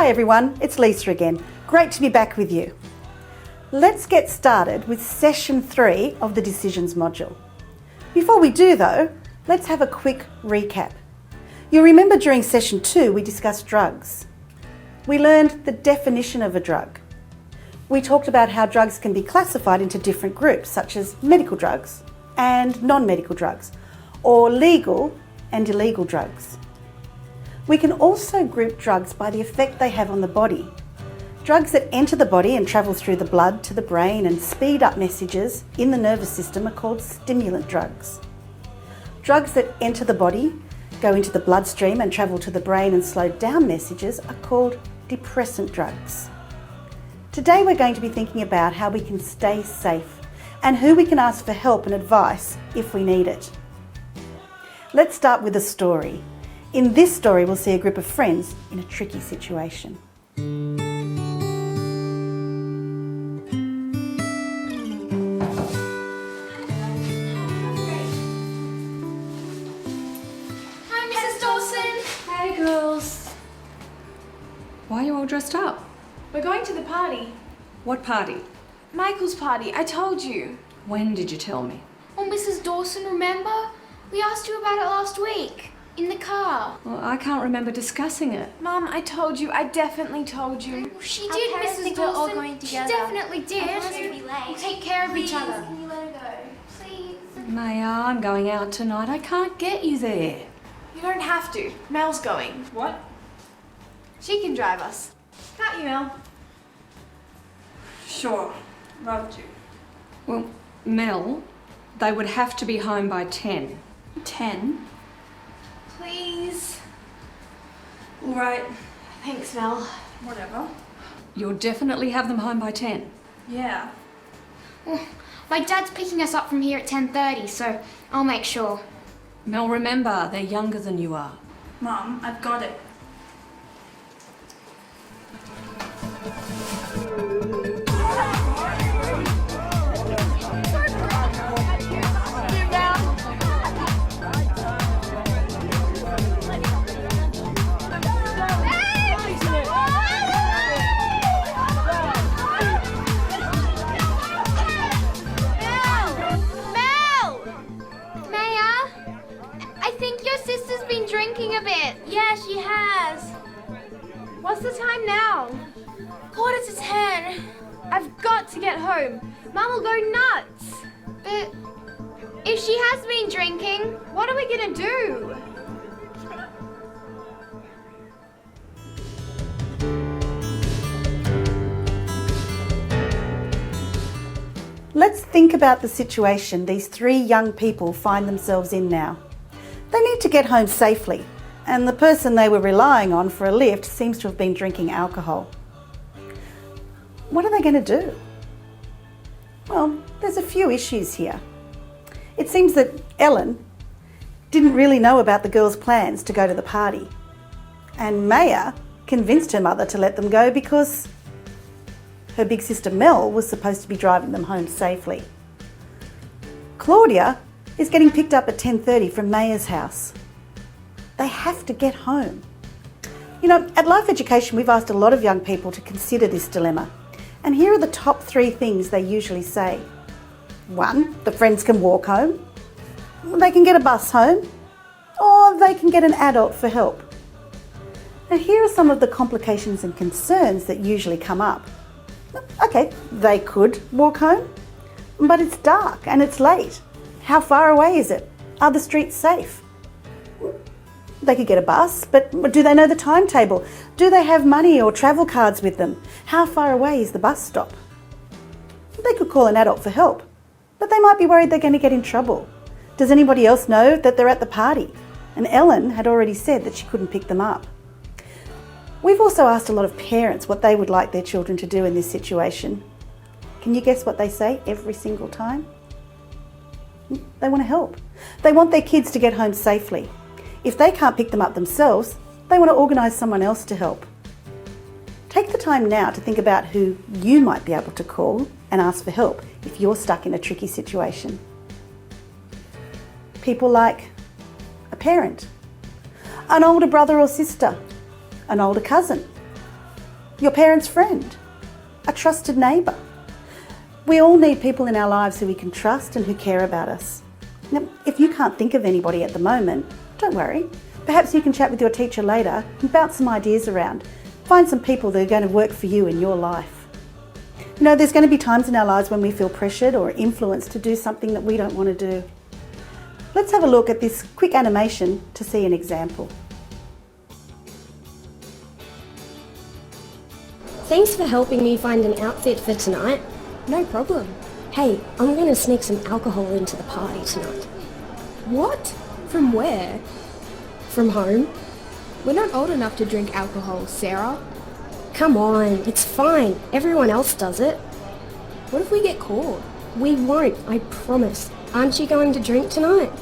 Hi everyone, it's Lisa again. Great to be back with you. Let's get started with session 3 of the decisions module. Before we do though, let's have a quick recap. You'll remember during session 2 we discussed drugs. We learned the definition of a drug. We talked about how drugs can be classified into different groups such as medical drugs and non-medical drugs, or legal and illegal drugs. We can also group drugs by the effect they have on the body. Drugs that enter the body and travel through the blood to the brain and speed up messages in the nervous system are called stimulant drugs. Drugs that enter the body, go into the bloodstream and travel to the brain and slow down messages are called depressant drugs. Today we're going to be thinking about how we can stay safe and who we can ask for help and advice if we need it. Let's start with a story. In this story, we'll see a group of friends in a tricky situation. Hi, Mrs. Dawson. Hey, girls. Why are you all dressed up? We're going to the party. What party? Michael's party, I told you. When did you tell me? Oh, Mrs. Dawson, remember? We asked you about it last week, in the car. Well, I can't remember discussing it. Mum, I told you. I definitely told you. Well, she Our did, parents Mrs. think we're all Dawson. going She together. definitely did. Otherwise we'll be late. We'll take care of each other. Can you let her go? Please. Maya, I'm going out tonight. I can't get you there. You don't have to. Mel's going. What? She can drive us. Can't you, Mel? Sure. Love to. Well, Mel, they would have to be home by 10. 10? Please. All right. Thanks, Mel. Whatever. You'll definitely have them home by 10. Yeah. Well, my dad's picking us up from here at 10:30, so I'll make sure. Mel, remember, they're younger than you are. Mum, I've got it. Sister's been drinking a bit. Yeah, she has. What's the time now? 9:45. I've got to get home. Mum will go nuts. But if she has been drinking, What are we gonna do? Let's think about the situation these 3 young people find themselves in now. They need to get home safely, and the person they were relying on for a lift seems to have been drinking alcohol. What are they going to do? Well, there's a few issues here. It seems that Ellen didn't really know about the girls' plans to go to the party, and Maya convinced her mother to let them go because her big sister Mel was supposed to be driving them home safely. Claudia is getting picked up at 10:30 from Maya's house. They have to get home. You know, at Life Education we've asked a lot of young people to consider this dilemma, and here are the top 3 things they usually say. 1, the friends can walk home, they can get a bus home, or they can get an adult for help. Now here are some of the complications and concerns that usually come up. Okay, they could walk home, but it's dark and it's late. How far away is it? Are the streets safe? They could get a bus, but do they know the timetable? Do they have money or travel cards with them? How far away is the bus stop? They could call an adult for help, but they might be worried they're going to get in trouble. Does anybody else know that they're at the party? And Ellen had already said that she couldn't pick them up. We've also asked a lot of parents what they would like their children to do in this situation. Can you guess what they say every single time? They want to help. They want their kids to get home safely. If they can't pick them up themselves, they want to organise someone else to help. Take the time now to think about who you might be able to call and ask for help if you're stuck in a tricky situation. People like a parent, an older brother or sister, an older cousin, your parents' friend, a trusted neighbour. We all need people in our lives who we can trust and who care about us. Now, if you can't think of anybody at the moment, don't worry. Perhaps you can chat with your teacher later and bounce some ideas around. Find some people that are going to work for you in your life. You know, there's going to be times in our lives when we feel pressured or influenced to do something that we don't want to do. Let's have a look at this quick animation to see an example. Thanks for helping me find an outfit for tonight. No problem. Hey, I'm gonna sneak some alcohol into the party tonight. What? From where? From home? We're not old enough to drink alcohol, Sarah. Come on, it's fine. Everyone else does it. What if we get caught? We won't, I promise. Aren't you going to drink tonight?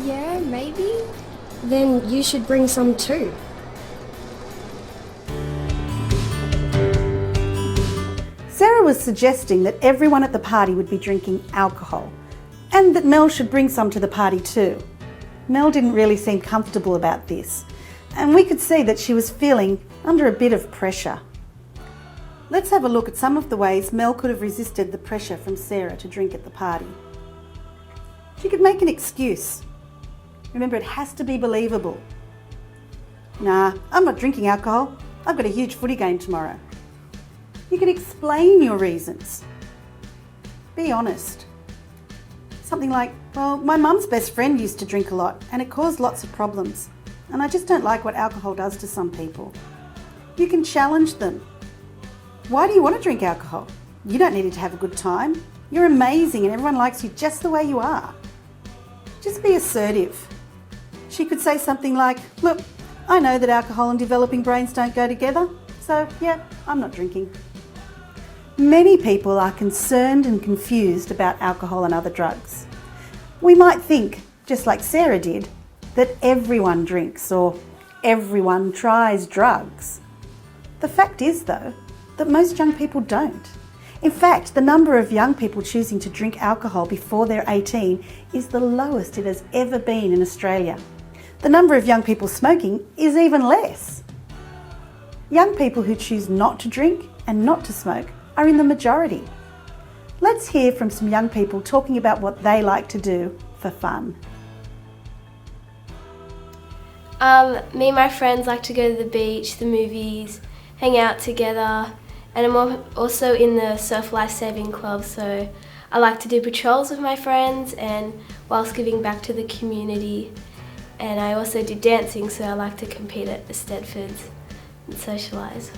Yeah, maybe? Then you should bring some too. Sarah was suggesting that everyone at the party would be drinking alcohol and that Mel should bring some to the party too. Mel didn't really seem comfortable about this, and we could see that she was feeling under a bit of pressure. Let's have a look at some of the ways Mel could have resisted the pressure from Sarah to drink at the party. She could make an excuse. Remember, it has to be believable. Nah, I'm not drinking alcohol. I've got a huge footy game tomorrow. You can explain your reasons. Be honest. Something like, well, my mum's best friend used to drink a lot and it caused lots of problems. And I just don't like what alcohol does to some people. You can challenge them. Why do you want to drink alcohol? You don't need it to have a good time. You're amazing and everyone likes you just the way you are. Just be assertive. She could say something like, look, I know that alcohol and developing brains don't go together, so yeah, I'm not drinking. Many people are concerned and confused about alcohol and other drugs. We might think, just like Sarah did, that everyone drinks or everyone tries drugs. The fact is, though, that most young people don't. In fact, the number of young people choosing to drink alcohol before they're 18 is the lowest it has ever been in Australia. The number of young people smoking is even less. Young people who choose not to drink and not to smoke are in the majority. Let's hear from some young people talking about what they like to do for fun. Me and my friends like to go to the beach, the movies, hang out together, and I'm also in the Surf Lifesaving Club, so I like to do patrols with my friends and whilst giving back to the community. And I also do dancing, so I like to compete at the Stedfords and socialise.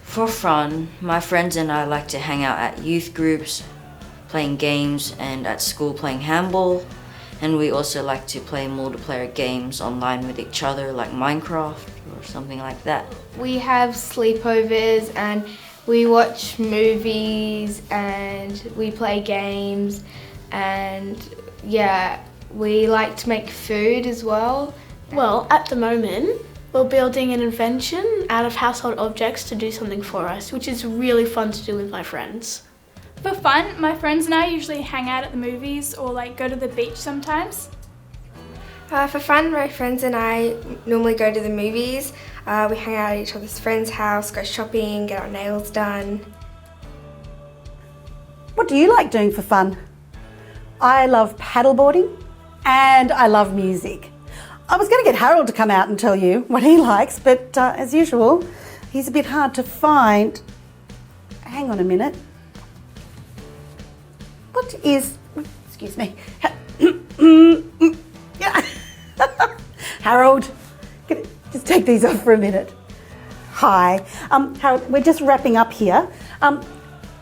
For fun, my friends and I like to hang out at youth groups, playing games, and at school playing handball. And we also like to play multiplayer games online with each other, like Minecraft or something like that. We have sleepovers and we watch movies and we play games, and yeah, we like to make food as well. Well, at the moment, we're building an invention out of household objects to do something for us, which is really fun to do with my friends. For fun, my friends and I usually hang out at the movies or go to the beach sometimes. For fun, my friends and I normally go to the movies. We hang out at each other's friends' house, go shopping, get our nails done. What do you like doing for fun? I love paddleboarding and I love music. I was going to get Harold to come out and tell you what he likes, but as usual, he's a bit hard to find. Hang on a minute. What is, excuse me. Harold, just take these off for a minute. Hi, Harold, we're just wrapping up here.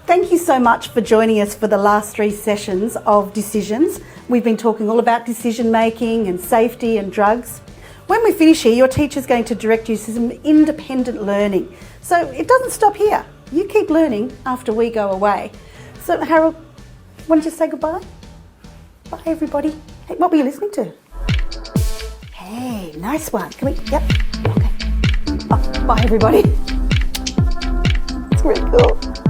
Thank you so much for joining us for the last 3 sessions of Decisions. We've been talking all about decision making and safety and drugs. When we finish here, your teacher's going to direct you to some independent learning. So it doesn't stop here. You keep learning after we go away. So Harold, want to just say goodbye? Bye everybody. Hey, what were you listening to? Hey, nice one. Can we, yep, okay. Oh, bye everybody. It's really cool.